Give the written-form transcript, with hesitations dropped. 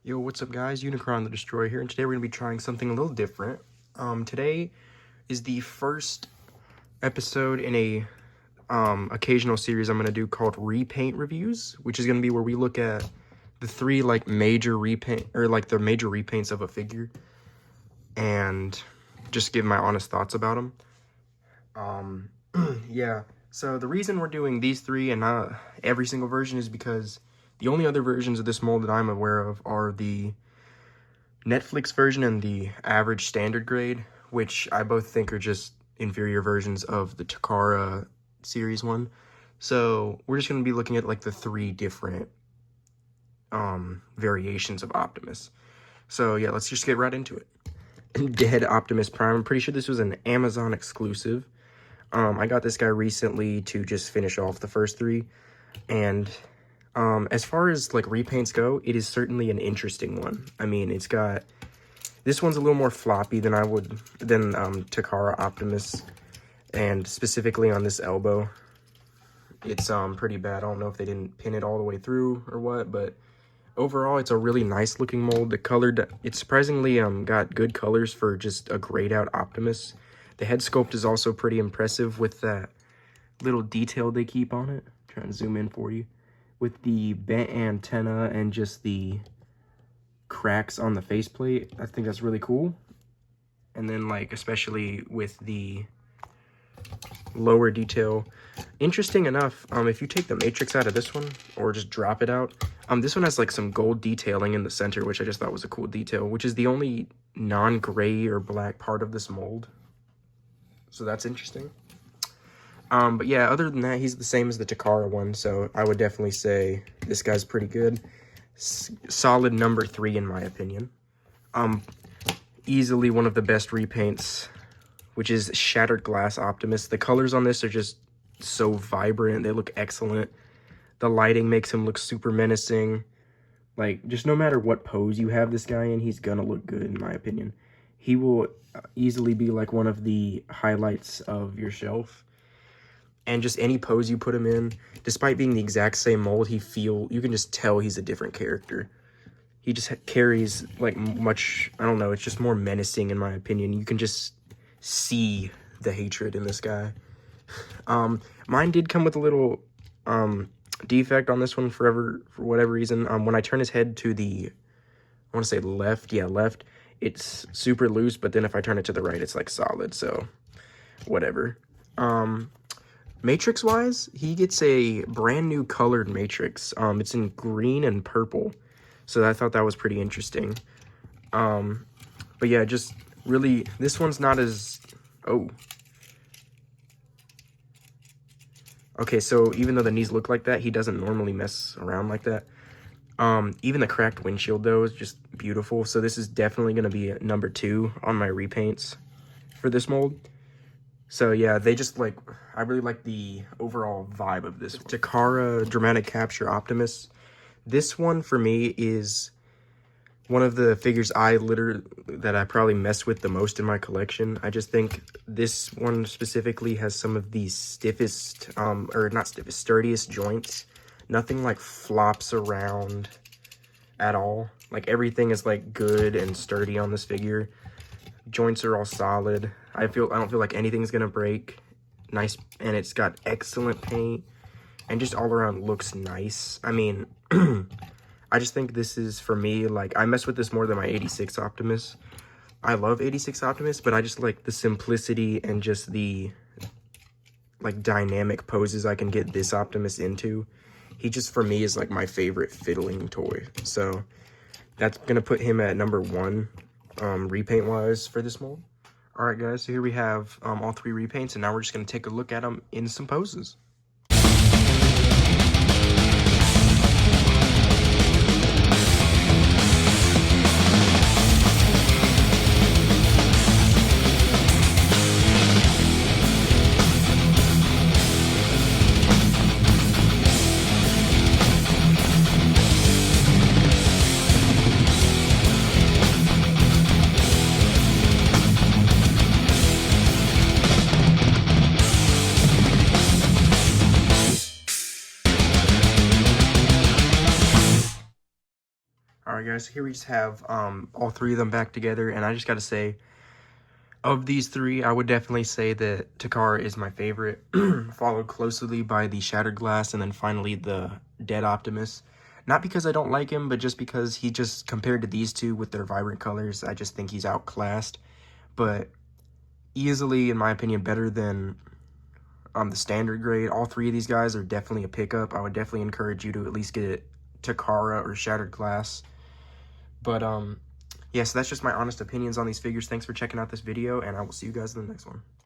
Yo, what's up guys? Unicron the Destroyer here, and today we're going to be trying something a little different. Today is the first episode in a occasional series I'm going to do called Repaint Reviews, which is going to be where we look at the three major repaints of a figure and just give my honest thoughts about them. Yeah, so the reason we're doing these three and not every single version is because the only other versions of this mold that I'm aware of are the Netflix version and the average standard grade, which I both think are just inferior versions of the Takara series one. So we're just going to be looking at the three different variations of Optimus. So yeah, let's just get right into it. Dead Optimus Prime. I'm pretty sure this was an Amazon exclusive. I got this guy recently to just finish off the first three, and as far as repaints go, it is certainly an interesting one. I mean, this one's a little more floppy than Takara Optimus, and specifically on this elbow, it's pretty bad. I don't know if they didn't pin it all the way through or what, but overall, it's a really nice looking mold. It's surprisingly got good colors for just a grayed out Optimus. The head sculpt is also pretty impressive with that little detail they keep on it. Try and zoom in for you. With the bent antenna and just the cracks on the faceplate, I think that's really cool. And then especially with the lower detail. Interesting enough, if you take the matrix out of this one or just drop it out, this one has some gold detailing in the center, which I just thought was a cool detail, which is the only non-gray or black part of this mold. So that's interesting. But yeah, other than that, he's the same as the Takara one, so I would definitely say this guy's pretty good. Solid number 3 in my opinion. Easily one of the best repaints, which is Shattered Glass Optimus. The colors on this are just so vibrant. They look excellent. The lighting makes him look super menacing. Just no matter what pose you have this guy in, he's gonna look good in my opinion. He will easily be one of the highlights of your shelf. And just any pose you put him in, despite being the exact same mold, you can just tell he's a different character. He just carries much, I don't know, it's just more menacing in my opinion. You can just see the hatred in this guy. Mine did come with a little defect on this one for whatever reason. When I turn his head to the, I want to say left, yeah, left, it's super loose, but then if I turn it to the right, it's solid, so whatever. Matrix wise, he gets a brand new colored matrix. It's in green and purple, so I thought that was pretty interesting. But yeah, just really, this one's not as, okay, so even though the knees look like that, he doesn't normally mess around like that. Even the cracked windshield though is just beautiful, so this is definitely going to be number 2 on my repaints for this mold. So yeah, they just I really like the overall vibe of this. Takara Dramatic Capture Optimus. This one for me is one of the figures that I probably mess with the most in my collection. I just think this one specifically has some of the stiffest, or not stiffest, sturdiest joints. Nothing flops around at all. Everything is good and sturdy on this figure. Joints are all solid. I don't feel like anything's gonna break. Nice, and it's got excellent paint, and just all around looks nice. I mean, I just think this is, for me, I mess with this more than my 86 Optimus. I love 86 Optimus, but I just like the simplicity and just the dynamic poses I can get this Optimus into. He just, for me, is my favorite fiddling toy. So that's gonna put him at number 1. Repaint wise for this mold. Alright guys, so here we have all 3 repaints, and now we're just going to take a look at them in some poses. Alright guys, so here we just have all three of them back together, and I just gotta say, of these three, I would definitely say that Takara is my favorite, followed closely by the Shattered Glass, and then finally the Dead Optimus. Not because I don't like him, but just because he just, compared to these two with their vibrant colors, I just think he's outclassed. But easily, in my opinion, better than the standard grade. All three of these guys are definitely a pickup. I would definitely encourage you to at least get Takara or Shattered Glass. But yeah, so that's just my honest opinions on these figures. Thanks for checking out this video, and I will see you guys in the next one.